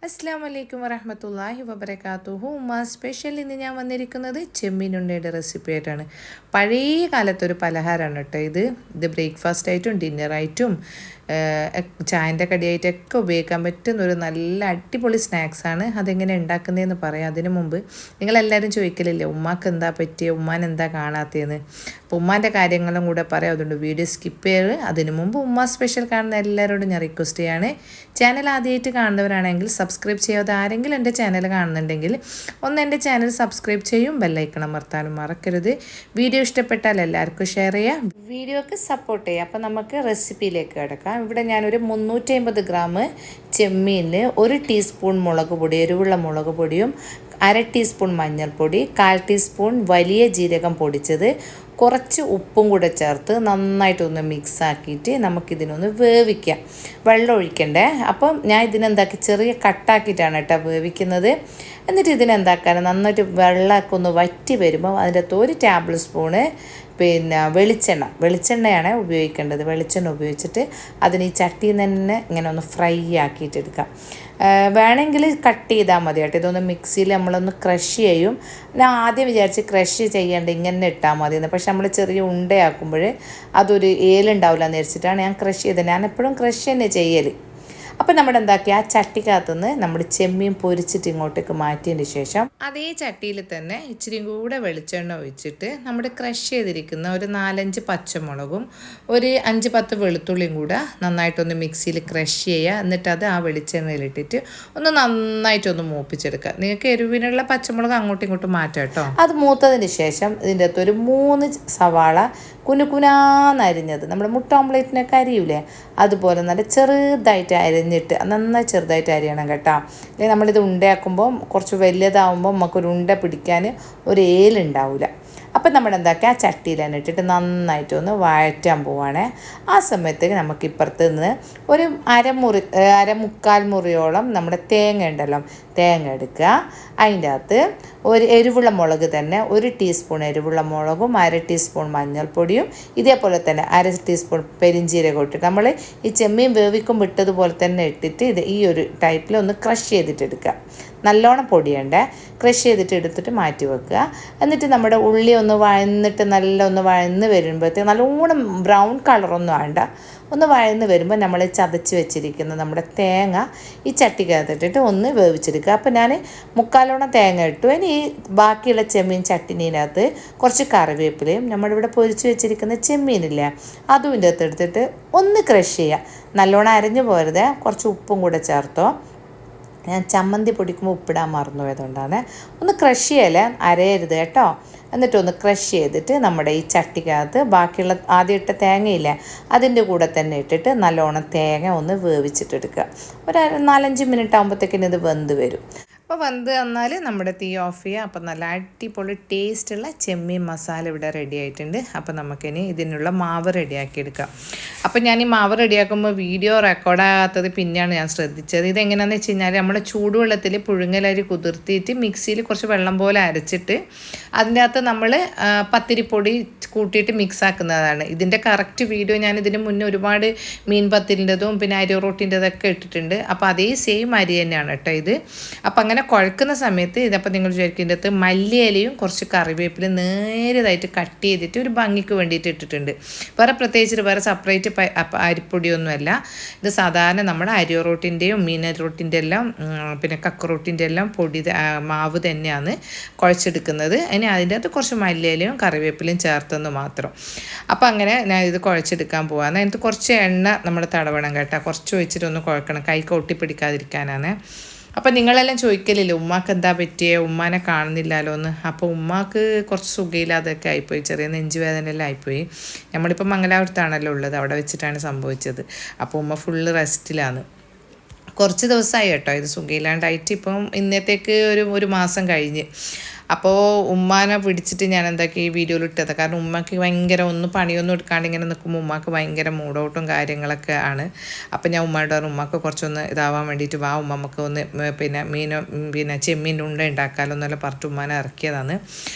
അസ്സലാമു വറഹ്മത്തുള്ളാഹി വബറകാതുഹു. ഉമ്മ സ്പെഷ്യൽ ഇന്ന് ഞാൻ വന്നിരിക്കുന്നത് ചെമ്മീനുണ്ടയുടെ റെസിപ്പി ആയിട്ടാണ്. പഴയ കാലത്തൊരു പലഹാരമാണ് കേട്ടോ ഇത് ബ്രേക്ക്ഫാസ്റ്റ് ആയിട്ടും ഡിന്നറായിട്ടും ചായൻ്റെ കടിയായിട്ടൊക്കെ ഉപയോഗിക്കാൻ പറ്റുന്ന ഒരു നല്ല അടിപൊളി സ്നാക്സാണ്. അതെങ്ങനെ ഉണ്ടാക്കുന്നതെന്ന് പറയാം. അതിനു മുമ്പ് നിങ്ങളെല്ലാവരും ചോദിക്കലില്ലേ ഉമ്മാക്ക് എന്താ പറ്റിയ, ഉമ്മാൻ എന്താ കാണാത്തതെന്ന്. അപ്പോൾ ഉമ്മാൻ്റെ കാര്യങ്ങളും കൂടെ പറയാം. അതുകൊണ്ട് വീഡിയോ സ്കിപ്പ് ചെയ്ത് അതിനു മുമ്പ് ഉമ്മ സ്പെഷ്യൽ കാണുന്ന എല്ലാവരോടും ഞാൻ റിക്വസ്റ്റ് ചെയ്യാണ്. ചാനൽ ആദ്യമായിട്ട് കാണുന്നവരാണെങ്കിൽ സബ്സ്ക്രൈബ് ചെയ്യാതെ ആരെങ്കിലും എൻ്റെ ചാനൽ കാണുന്നുണ്ടെങ്കിൽ ഒന്ന് എൻ്റെ ചാനൽ സബ്സ്ക്രൈബ് ചെയ്യും, ബെല്ലൈക്കൺ അമർത്താനും മറക്കരുത്. വീഡിയോ ഇഷ്ടപ്പെട്ടാൽ എല്ലാവർക്കും ഷെയർ ചെയ്യാം, വീഡിയോക്ക് സപ്പോർട്ട് ചെയ്യാം. അപ്പോൾ നമുക്ക് റെസിപ്പിയിലേക്ക് കിടക്കാം. ഇവിടെ ഞാനൊരു 350 ഗ്രാം ചെമ്മീനിൽ 1 ടീസ്പൂൺ മുളക് പൊടി, എരിവുള്ള മുളക് പൊടിയും 1/2 ടീസ്പൂൺ മഞ്ഞൾപ്പൊടി, 1/4 ടീസ്പൂൺ വലിയ ജീരകം പൊടിച്ചത്, കുറച്ച് ഉപ്പും കൂടെ ചേർത്ത് നന്നായിട്ടൊന്ന് മിക്സ് ആക്കിയിട്ട് നമുക്കിതിനൊന്ന് വേവിക്കാം. വെള്ളം ഒഴിക്കണ്ടേ. അപ്പം ഞാൻ ഇതിനെന്താക്കി ചെറിയ കട്ടാക്കിയിട്ടാണ് കേട്ടോ വേവിക്കുന്നത്. എന്നിട്ട് ഇതിനെന്താക്കാൻ നന്നായിട്ട് വെള്ളമൊക്കെ ഒന്ന് വറ്റി വരുമ്പോൾ അതിൻ്റെ അകത്ത് 1 ടേബിൾ സ്പൂണ് വെളിച്ചെണ്ണയാണ് ഉപയോഗിക്കേണ്ടത്. വെളിച്ചെണ്ണ ഉപയോഗിച്ചിട്ട് അതിന് ഈ ചട്ടിയിൽ നിന്ന് തന്നെ ഇങ്ങനെ ഒന്ന് ഫ്രൈ ആക്കിയിട്ടെടുക്കാം. വേണമെങ്കിൽ കട്ട് ചെയ്താൽ മതി കേട്ടോ. ഇതൊന്ന് മിക്സിയിൽ നമ്മളൊന്ന് ക്രഷ് ചെയ്യും. ഞാൻ ആദ്യം വിചാരിച്ച് ക്രഷ് ചെയ്യേണ്ട ഇങ്ങനെ ഇട്ടാൽ മതി എന്ന്. പക്ഷെ നമ്മൾ ചെറിയ ഉണ്ടയാക്കുമ്പോൾ അതൊരു ഏലുണ്ടാവില്ല എന്ന് വിചാരിച്ചിട്ടാണ് ഞാൻ ക്രഷ് ചെയ്തത്. ഞാൻ എപ്പോഴും ക്രഷ് തന്നെ ചെയ്യൽ. അപ്പം നമ്മുടെ എന്താക്കി ആ ചട്ടിക്കകത്തുനിന്ന് നമ്മൾ ചെമ്മീൻ പൊരിച്ചിട്ട് ഇങ്ങോട്ടേക്ക് മാറ്റിയതിന് ശേഷം അതേ ചട്ടിയിൽ തന്നെ ഇച്ചിരി കൂടെ വെളിച്ചെണ്ണ ഒഴിച്ചിട്ട് നമ്മുടെ ക്രഷ് ചെയ്തിരിക്കുന്ന ഒരു 4-5 പച്ചമുളകും ഒരു 5-10 വെളുത്തുള്ളിയും കൂടെ നന്നായിട്ടൊന്ന് മിക്സിയിൽ ക്രഷ് ചെയ്യുക. എന്നിട്ട് അത് ആ വെളിച്ചെണ്ണയിലിട്ടിട്ട് ഒന്ന് നന്നായിട്ടൊന്ന് മൂപ്പിച്ചെടുക്കുക. നിങ്ങൾക്ക് എരിവിനുള്ള പച്ചമുളക് അങ്ങോട്ടും ഇങ്ങോട്ടും മാറ്റാം കേട്ടോ. അത് മൂത്തതിന് ശേഷം ഇതിൻ്റെ അകത്ത് ഒരു 3 സവാള കുനുകുനാന്നരിഞ്ഞത്, നമ്മുടെ മുട്ട ഓംലേറ്റിനൊക്കെ അരിയൂലേ അതുപോലെ നല്ല ചെറുതായിട്ട് അരിഞ്ഞിട്ട് നന്നായി ചെറുതായിട്ട് അരിയണം കേട്ടോ. അല്ലെങ്കിൽ നമ്മളിത് ഉണ്ടയാക്കുമ്പോൾ കുറച്ച് വലിയതാവുമ്പോൾ നമുക്കൊരു ഉണ്ട പിടിക്കാൻ ഒരു ഏലുണ്ടാവില്ല. അപ്പം നമ്മൾ എന്താക്കുക ആ ചട്ടിയിൽ തന്നെ ഇട്ടിട്ട് നന്നായിട്ടൊന്ന് വഴറ്റാൻ പോവുകയാണേ. ആ സമയത്തേക്ക് നമുക്ക് ഇപ്പുറത്ത് നിന്ന് ഒരു അരമുക്കാൽ മുറിയോളം നമ്മുടെ തേങ്ങ ഉണ്ടല്ലോ, തേങ്ങ എടുക്കുക. അതിൻ്റെ അകത്ത് ഒരു എരിവുള്ള മുളക് തന്നെ 1 ടീസ്പൂൺ എരിവുള്ള മുളകും 1/2 ടീസ്പൂൺ മഞ്ഞൾപ്പൊടിയും ഇതേപോലെ തന്നെ 1/2 ടീസ്പൂൺ പെരിഞ്ചീരകം ഇട്ടിട്ട് നമ്മൾ ഈ ചെമ്മീൻ വേവിക്കുമ്പോൾ ഇട്ടതുപോലെ തന്നെ ഇട്ടിട്ട് ഇത് ഈ ഒരു ടൈപ്പിൽ ഒന്ന് ക്രഷ് ചെയ്തിട്ടെടുക്കുക. നല്ലോണം പൊടിയണ്ടേ. ക്രഷ് ചെയ്തിട്ട് എടുത്തിട്ട് മാറ്റി വെക്കുക. എന്നിട്ട് നമ്മുടെ ഉള്ളി ഒന്ന് വഴന്നിട്ട് നല്ല ഒന്ന് വഴന്ന് വരുമ്പോഴത്തേക്ക് നല്ലോണം ബ്രൗൺ കളറൊന്നും വേണ്ട, ഒന്ന് വഴന്ന് വരുമ്പോൾ നമ്മൾ ചതച്ച് വെച്ചിരിക്കുന്ന നമ്മുടെ തേങ്ങ ഈ ചട്ടിക്കകത്തിട്ടിട്ട് ഒന്ന് വേവിച്ചെടുക്കുക. അപ്പോൾ ഞാൻ മുക്കാലോണം തേങ്ങ ഇട്ടു. ഇനി ഈ ബാക്കിയുള്ള ചെമ്മീൻ ചട്ടിനകത്ത് കുറച്ച് കറിവേപ്പിലയും നമ്മളിവിടെ പൊരിച്ച് വെച്ചിരിക്കുന്ന ചെമ്മീനില്ലേ അതും ഇതിൻ്റെ അകത്ത് എടുത്തിട്ട് ഒന്ന് ക്രഷ് ചെയ്യുക. നല്ലോണം അരഞ്ഞു പോരുത്. കുറച്ച് ഉപ്പും കൂടെ ചേർത്തോ. ഞാൻ ചമ്മന്തി പൊടിക്കുമ്പോൾ ഉപ്പിടാൻ മറന്നുപോയതുകൊണ്ടാണ്. ഒന്ന് ക്രഷ് ചെയ്യല്ലേ, അരയരുത് കേട്ടോ. എന്നിട്ടൊന്ന് ക്രഷ് ചെയ്തിട്ട് നമ്മുടെ ഈ ചട്ടിക്കകത്ത് ബാക്കിയുള്ള ആദ്യം ഇട്ട തേങ്ങയില്ലേ അതിൻ്റെ കൂടെ തന്നെ ഇട്ടിട്ട് നല്ലോണം തേങ്ങ ഒന്ന് വേവിച്ചിട്ടെടുക്കുക. ഒരു 4-5 മിനിറ്റ് ആകുമ്പോഴത്തേക്കിന് ഇത് വെന്ത് വരും. അപ്പോൾ വെന്ത് വന്നാൽ നമ്മുടെ തീ ഓഫ് ചെയ്യുക. അപ്പോൾ നല്ല അടിപൊളി ടേസ്റ്റുള്ള ചെമ്മീൻ മസാല ഇവിടെ റെഡി ആയിട്ടുണ്ട്. അപ്പോൾ നമുക്കിനി ഇതിനുള്ള മാവ് റെഡിയാക്കി എടുക്കാം. അപ്പോൾ ഞാൻ ഈ മാവ് റെഡിയാക്കുമ്പോൾ വീഡിയോ റെക്കോർഡാകാത്തത് പിന്നെയാണ് ഞാൻ ശ്രദ്ധിച്ചത്. ഇതെങ്ങനെയാണെന്ന് വെച്ച് കഴിഞ്ഞാൽ നമ്മൾ ചൂടുവെള്ളത്തിൽ പുഴുങ്ങലരി കുതിർത്തിയിട്ട് മിക്സിയിൽ കുറച്ച് വെള്ളം പോലെ അരച്ചിട്ട് അതിൻ്റെ അകത്ത് നമ്മൾ പത്തിരിപ്പൊടി കൂട്ടിയിട്ട് മിക്സ് ആക്കുന്നതാണ്. ഇതിൻ്റെ കറക്റ്റ് വീഡിയോ ഞാൻ ഇതിന് മുന്നേ ഒരുപാട് മീൻ പത്തിരിൻ്റെതും പിന്നെ അരി റൊട്ടിൻ്റെതൊക്കെ ഇട്ടിട്ടുണ്ട്. അപ്പോൾ അതേ സെയിം അരി തന്നെയാണ് കേട്ടോ ഇത്. അപ്പോൾ അങ്ങനെ കുഴക്കുന്ന സമയത്ത് ഇതപ്പോൾ നിങ്ങൾ വിചാരിക്കും ഇതിൻ്റെ അകത്ത് മല്ലിയിലയും കുറച്ച് കറിവേപ്പില നേരിയതായിട്ട് കട്ട് ചെയ്തിട്ട് ഒരു ഭംഗിക്ക് വേണ്ടിയിട്ട് ഇട്ടിട്ടുണ്ട്. വേറെ സെപ്പറേറ്റ് അരിപ്പൊടിയൊന്നുമല്ല. ഇത് സാധാരണ നമ്മുടെ അരി റൊട്ടിൻ്റെയും മീൻ റൊട്ടിൻ്റെ എല്ലാം പിന്നെ കക്ക റൊട്ടിൻ്റെ എല്ലാം പൊടി മാവ് തന്നെയാണ് കുഴച്ചെടുക്കുന്നത്. അതിന് അതിൻ്റെ അകത്ത് കുറച്ച് മല്ലിയിലയും കറിവേപ്പിലയും ചേർത്തെന്ന് മാത്രം. അപ്പോൾ അങ്ങനെ ഞാൻ ഇത് കുഴച്ചെടുക്കാൻ പോകാമെന്ന്. അതിനകത്ത് കുറച്ച് എണ്ണ നമ്മൾ തടവണം കേട്ടോ. കുറച്ച് ഒഴിച്ചിട്ടൊന്ന് കുഴക്കണം, കൈക്ക് ഒട്ടിപ്പിടിക്കാതിരിക്കാനാണ്. അപ്പോൾ നിങ്ങളെല്ലാം ചോദിക്കലില്ലേ ഉമ്മാക്ക് എന്താ പറ്റിയേ, ഉമ്മാനെ കാണുന്നില്ലല്ലോ എന്ന്. അപ്പോൾ ഉമ്മാക്ക് കുറച്ച് സുഖമില്ലാതൊക്കെ ആയിപ്പോയി, ചെറിയ നെഞ്ചുവേദനയെല്ലാം ആയിപ്പോയി. നമ്മളിപ്പോൾ മംഗലാപുരത്താണല്ലോ ഉള്ളത്, അവിടെ വെച്ചിട്ടാണ് സംഭവിച്ചത്. അപ്പോൾ ഉമ്മ ഫുള്ള് റെസ്റ്റിലാണ്. കുറച്ച് ദിവസമായി കേട്ടോ ഇത് സുഖമില്ലാണ്ടായിട്ട്. ഇപ്പം ഇന്നത്തേക്ക് ഒരു മാസം കഴിഞ്ഞ്. അപ്പോൾ ഉമ്മാനെ പിടിച്ചിട്ട് ഞാൻ എന്താക്കി ഈ വീഡിയോയിൽ ഇട്ടത്. കാരണം ഉമ്മക്ക് ഭയങ്കര പണിയൊന്നും എടുക്കാണ്ട് ഇങ്ങനെ നിൽക്കുമ്പോൾ ഉമ്മാക്ക് ഭയങ്കര മൂഡൗട്ടും കാര്യങ്ങളൊക്കെ ആണ്. അപ്പം ഞാൻ ഉമ്മയോട് പറഞ്ഞു ഉമ്മാക്ക് കുറച്ചൊന്ന് ഇതാവാൻ വേണ്ടിയിട്ട് വാ ഉമ്മക്ക് ഒന്ന് പിന്നെ ചെമ്മീൻ ഉണ്ട ഉണ്ടാക്കാമല്ലോ എന്നെല്ലാം പറഞ്ഞിട്ട് ഉമ്മാനെ ഇറക്കിയതാണ്.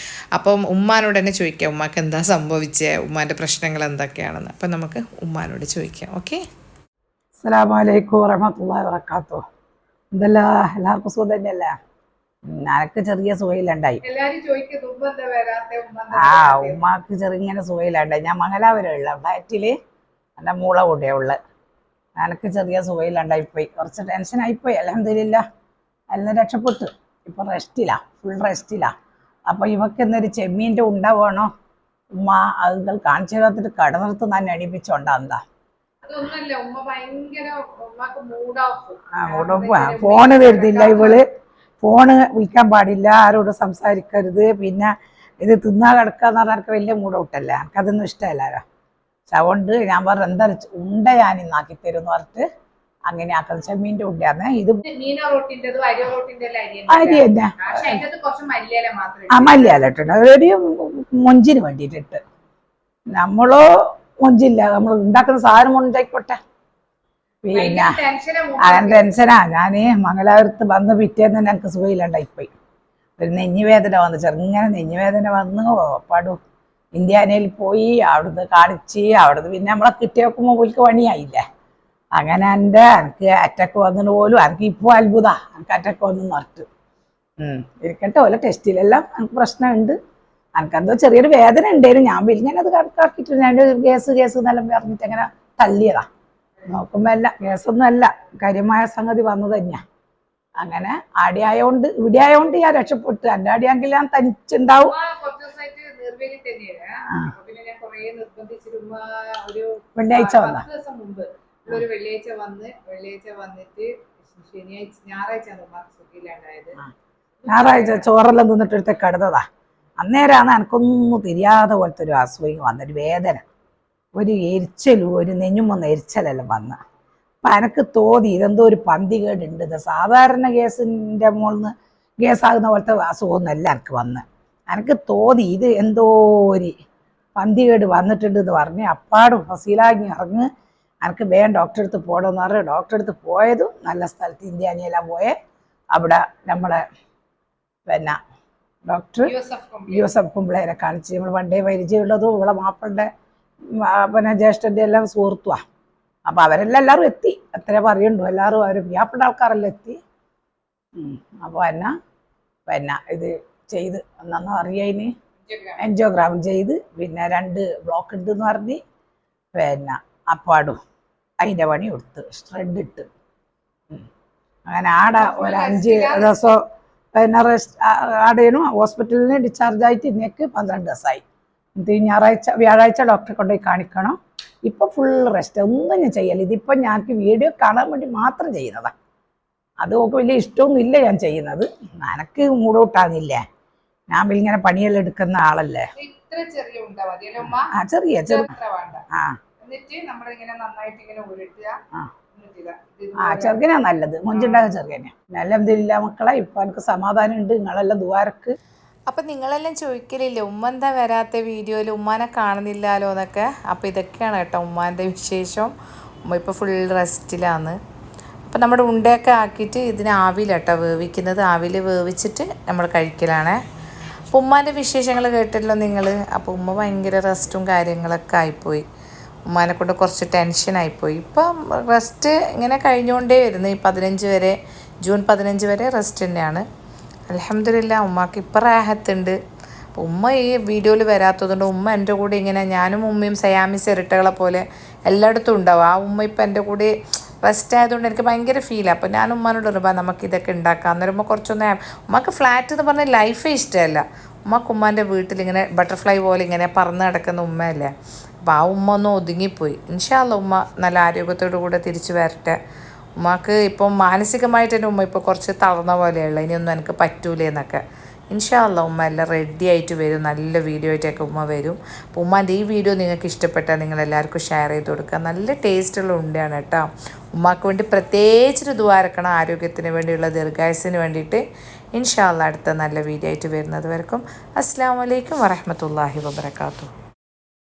അപ്പം ഉമ്മാനോട് തന്നെ ചോദിക്കാം ഉമ്മാക്ക് എന്താ സംഭവിച്ചത്, ഉമ്മാൻ്റെ പ്രശ്നങ്ങൾ എന്തൊക്കെയാണെന്ന്. അപ്പം നമുക്ക് ഉമ്മാനോട് ചോദിക്കാം. ഓക്കെ. അസ്സലാമു അലൈക്കും വറഹ്മത്തുള്ളാഹി വബറകാതുഹു. എന്തല്ല എല്ലാവർക്കും സുഖം തന്നെയല്ലേ? എനക്ക് ചെറിയ സുഖയിലുണ്ടായി. ഉമ്മാക്ക് ചെറിയ സുഖയിലുണ്ടായി. ഞാൻ മംഗലാപുരമുള്ള ഫ്ലാറ്റില് എൻ്റെ മൂള കൂടെയാ ഉള്ളത്. എനക്ക് ചെറിയ സുഖയിലുണ്ടായിപ്പോയി, കുറച്ച് ടെൻഷനായിപ്പോയി. അൽഹംദുലില്ലാ എല്ലാം രക്ഷപ്പെട്ടു. ഇപ്പം റെസ്റ്റിലാ, ഫുൾ റെസ്റ്റിലാ. അപ്പോൾ ഇവക്ക് എന്നൊരു ചെമ്മീൻ്റെ ഉണ്ട വേണോ ഉമ്മ, അത് കാണിച്ചു തന്നിട്ട് കടനിർത്ത് തന്നെ എണീപ്പിച്ചോണ്ടാ. ഫോണ് തരുന്നില്ല ഇവള്. ഫോണ് വിളിക്കാൻ പാടില്ല, ആരോടും സംസാരിക്കരുത്. പിന്നെ ഇത് തിന്നാ കിടക്കാന്ന് പറഞ്ഞാൽ എനിക്ക് വലിയ മൂടൗട്ടല്ലേ, എനിക്കതൊന്നും ഇഷ്ടമല്ലല്ലോ. പക്ഷെ അതുകൊണ്ട് ഞാൻ പറഞ്ഞു എന്തായാലും ഉണ്ട ഞാൻ ഇന്നാക്കി തരും എന്ന് പറഞ്ഞിട്ട് അങ്ങനെ ആക്കുന്നത്. ചെമ്മീൻ്റെ ഉണ്ടയാന്ന് ഇത്. അരി തന്നെ, മല്ലിയില ഇട്ടുണ്ട് ഒരു മൊഞ്ചിന് വേണ്ടിയിട്ടിട്ട്. നമ്മളോ മൊഞ്ചില്ല, നമ്മൾ ഉണ്ടാക്കുന്ന സാധനം ഉണ്ടായിക്കോട്ടെ. പിന്നെ അങ്ങനെ ടെൻഷനാ. ഞാൻ മംഗലാപുരത്ത് വന്ന് പിറ്റേന്ന് തന്നെ എനിക്ക് സുഖമില്ലാണ്ടായിപ്പോയി. ഒരു നെഞ്ഞുവേദന വന്ന്, ചെറുങ്ങനെ നെഞ്ഞുവേദന വന്ന് പാടും. ഇന്ത്യാനയിൽ പോയി, അവിടുന്ന് കാണിച്ച്, അവിടുന്ന് പിന്നെ നമ്മളെ കിട്ടിയ വെക്കുമ്പോൾ പോലിക്ക് പണിയായില്ലേ. അങ്ങനെ എനിക്ക് അറ്റാക്ക് വന്നിട്ട് പോലും എനിക്ക് ഇപ്പോൾ അത്ഭുതമാണ്, എനിക്ക് അറ്റാക്ക് വന്നു പറഞ്ഞിട്ട്. ഇരിക്കട്ടെ, ഓരോ ടെസ്റ്റിലെല്ലാം എനിക്ക് പ്രശ്നമുണ്ട്. എനിക്കെന്തോ ചെറിയൊരു വേദന ഉണ്ടായിരുന്നു. ഞാൻ വലിയ അത് കണക്കാക്കിയിട്ട് ഞാൻ ഗ്യാസ് എന്നെല്ലാം പറഞ്ഞിട്ട് അങ്ങനെ തള്ളിയതാ. നോക്കുമ്പോൾ അല്ല, ഗ്യാസൊന്നും അല്ല, കാര്യമായ സംഗതി വന്നു തന്നെയാണ്. അങ്ങനെ ആടിയായോണ്ട് ഇവിടെ ആയോണ്ട് ഞാൻ രക്ഷപ്പെട്ടു. എൻ്റെ ആടിയാണെങ്കിൽ ഞാൻ തനിച്ചുണ്ടാവും. വെള്ളിയാഴ്ച ഞായറാഴ്ച ചോറെല്ലാം തിന്നിട്ടെടുത്ത് കിടന്നതാ. അന്നേരമാണ് എനിക്കൊന്നും തിരിയാതെ പോലത്തെ ഒരു അസുഖം വന്നൊരു വേദന, ഒരു എരിച്ചലും, ഒരു നെഞ്ഞുമൊന്ന് എരിച്ചലെല്ലാം വന്ന. അപ്പം എനിക്ക് തോന്നി ഇതെന്തോ ഒരു പന്തികേടുണ്ട്. ഇത് സാധാരണ ഗ്യാസിൻ്റെ മുകളിൽ നിന്ന് ഗ്യാസാകുന്ന പോലത്തെ അസുഖമൊന്നുമല്ല എനിക്ക് വന്ന്. എനിക്ക് തോന്നി ഇത് എന്തോ ഒരു പന്തികേട് വന്നിട്ടുണ്ട് എന്ന് പറഞ്ഞ് അപ്പാടും ഫസീലാങ്ങി ഇറങ്ങി എനിക്ക് വേഗം ഡോക്ടറെ അടുത്ത് പോകണമെന്ന് പറഞ്ഞ് ഡോക്ടറെ അടുത്ത് പോയതും നല്ല സ്ഥലത്ത് ഇന്ത്യാനയിലാണ് പോയത്. അവിടെ നമ്മളെ പിന്നെ ഡോക്ടർ യൂസഫ് കുംബ്ലേനെ കാണിച്ച്. നമ്മൾ പണ്ടേ പരിചയമുള്ളതും ഇവിടെ മാപ്പിളുടെ പിന്നെ ജ്യേഷ്ഠൻ്റെ എല്ലാം സുഹൃത്തുവാണ്. അപ്പോൾ അവരെല്ലാം എല്ലാവരും എത്തി, എത്ര പറയുണ്ടോ, എല്ലാവരും അവർ വ്യാപ്പുള്ള ആൾക്കാരെല്ലാം എത്തി. അപ്പോൾ പിന്നെ ഇത് ചെയ്ത് എന്നാന്ന് അറിയാന് എൻജിയോഗ്രാം ചെയ്ത്, പിന്നെ 2 ബ്ലോക്ക് ഉണ്ടെന്ന് പറഞ്ഞ് പിന്നെ അപ്പാടും അതിൻ്റെ പണി കൊടുത്ത് സ്ട്രെഡ് ഇട്ട്. അങ്ങനെ ആടെ ഒരു 5 ദിവസം പിന്നെ ആടേനും ഹോസ്പിറ്റലിന് ഡിസ്ചാർജ് ആയിട്ട് ഇന്നേക്ക് 12 ദിവസമായി. ഇത് വ്യാഴാഴ്ച ഡോക്ടറെ കൊണ്ടുപോയി കാണിക്കണം. ഇപ്പം ഫുൾ റെസ്റ്റ്, ഒന്നും ഞാൻ ചെയ്യല്ല. ഇതിപ്പം ഞങ്ങൾക്ക് വീഡിയോ കാണാൻ വേണ്ടി മാത്രം ചെയ്യുന്നതാണ്. അത് ഒക്കെ വലിയ ഇഷ്ടമൊന്നും ഇല്ല ഞാൻ ചെയ്യുന്നത്. എനിക്ക് മൂടൗട്ടാകുന്നില്ലേ, ഞാൻ ഇങ്ങനെ പണിയെല്ലാം എടുക്കുന്ന ആളല്ലേ. ചെറിയ ചെറുക്കനാ നല്ലത്, മൊഞ്ചുണ്ടാകുക ചെറുക്കനെ. അൽഹംദുലില്ലാ മക്കളെ, ഇപ്പം എനിക്ക് സമാധാനം ഉണ്ട്. നിങ്ങളെല്ലാം ദുആർക്ക്. അപ്പം നിങ്ങളെല്ലാം ചോദിക്കലില്ലേ ഉമ്മ എന്താ വരാത്ത വീഡിയോയിൽ, ഉമ്മാനെ കാണുന്നില്ലല്ലോ എന്നൊക്കെ. അപ്പോൾ ഇതൊക്കെയാണ് കേട്ടോ ഉമ്മാൻ്റെ വിശേഷം. ഉമ്മ ഇപ്പോൾ ഫുൾ റെസ്റ്റിലാണ്. അപ്പോൾ നമ്മുടെ ഉണ്ടയൊക്കെ ആക്കിയിട്ട് ഇതിന് ആവിയിലാട്ടോ വേവിക്കുന്നത്. ആവിയിൽ വേവിച്ചിട്ട് നമ്മൾ കഴിക്കലാണ്. അപ്പോൾ ഉമ്മാൻ്റെ വിശേഷങ്ങൾ കേട്ടല്ലോ നിങ്ങൾ. അപ്പോൾ ഉമ്മ ഭയങ്കര റെസ്റ്റും കാര്യങ്ങളൊക്കെ ആയിപ്പോയി. ഉമ്മാനെ കൊണ്ട് കുറച്ച് ടെൻഷനായിപ്പോയി. ഇപ്പം റെസ്റ്റ് ഇങ്ങനെ കഴിഞ്ഞുകൊണ്ടേ വരുന്നു. ഈ 15 വരെ, ജൂൺ 15 വരെ റെസ്റ്റ് തന്നെയാണ്. അൽഹംദുലില്ലാ ഉമ്മാക്ക് ഇപ്പം റാഹത്തുണ്ട്. അപ്പോൾ ഉമ്മ ഈ വീഡിയോയിൽ വരാത്തതുകൊണ്ട് ഉമ്മ എൻ്റെ കൂടെ ഇങ്ങനെ, ഞാനും ഉമ്മയും സയാമിസ് ഇരട്ടകളെ പോലെ എല്ലായിടത്തും ഉണ്ടാവും. ആ ഉമ്മ ഇപ്പം എൻ്റെ കൂടെ റെസ്റ്റ് ആയതുകൊണ്ട് എനിക്ക് ഭയങ്കര ഫീലാണ്. അപ്പോൾ ഞാൻ ഉമ്മാനോട് പറയുമ്പോൾ നമുക്ക് ഇതൊക്കെ ഉണ്ടാക്കാം. അന്നേരം ഉമ്മ കുറച്ചൊന്ന്, ഉമ്മക്ക് ഫ്ലാറ്റ് എന്ന് പറഞ്ഞാൽ ലൈഫേ ഇഷ്ടമല്ല. ഉമ്മക്ക് ഉമ്മാൻ്റെ വീട്ടിലിങ്ങനെ ബട്ടർഫ്ലൈ പോലെ ഇങ്ങനെ പറന്ന് കിടക്കുന്ന ഉമ്മയല്ലേ. അപ്പോൾ ആ ഉമ്മ ഒന്ന് ഒതുങ്ങിപ്പോയി. ഇൻഷാ അല്ലാഹ് ഉമ്മ നല്ല ആരോഗ്യത്തോടു കൂടെ തിരിച്ചു വരട്ടെ. ഉമ്മക്ക് ഇപ്പം മാനസികമായിട്ട് തന്നെ ഉമ്മ ഇപ്പോൾ കുറച്ച് തളർന്ന പോലെയുള്ള, ഇനിയൊന്നും എനിക്ക് പറ്റൂലേ എന്നൊക്കെ. ഇൻഷാ അല്ലാഹ് ഉമ്മ എല്ലാം റെഡി ആയിട്ട് വരും, നല്ല വീഡിയോ ആയിട്ടൊക്കെ ഉമ്മ വരും. അപ്പോൾ ഉമ്മാൻ്റെ ഈ വീഡിയോ നിങ്ങൾക്ക് ഇഷ്ടപ്പെട്ടാൽ നിങ്ങളെല്ലാവർക്കും ഷെയർ ചെയ്ത് കൊടുക്കുക. നല്ല ടേസ്റ്റുള്ള ഉണ്ടയാണ് കേട്ടോ. ഉമ്മാക്ക് വേണ്ടി പ്രത്യേകിച്ചൊരു ദ്വാരക്കണം, ആരോഗ്യത്തിന് വേണ്ടിയുള്ള ദീർഘായുസിന് വേണ്ടിയിട്ട്. ഇൻഷാ അല്ലാഹ് അടുത്ത നല്ല വീഡിയോ ആയിട്ട് വരുന്നത് വരെക്കും അസ്സലാമു അലൈക്കും വറഹ്മത്തുള്ളാഹി വബറകാതുഹു.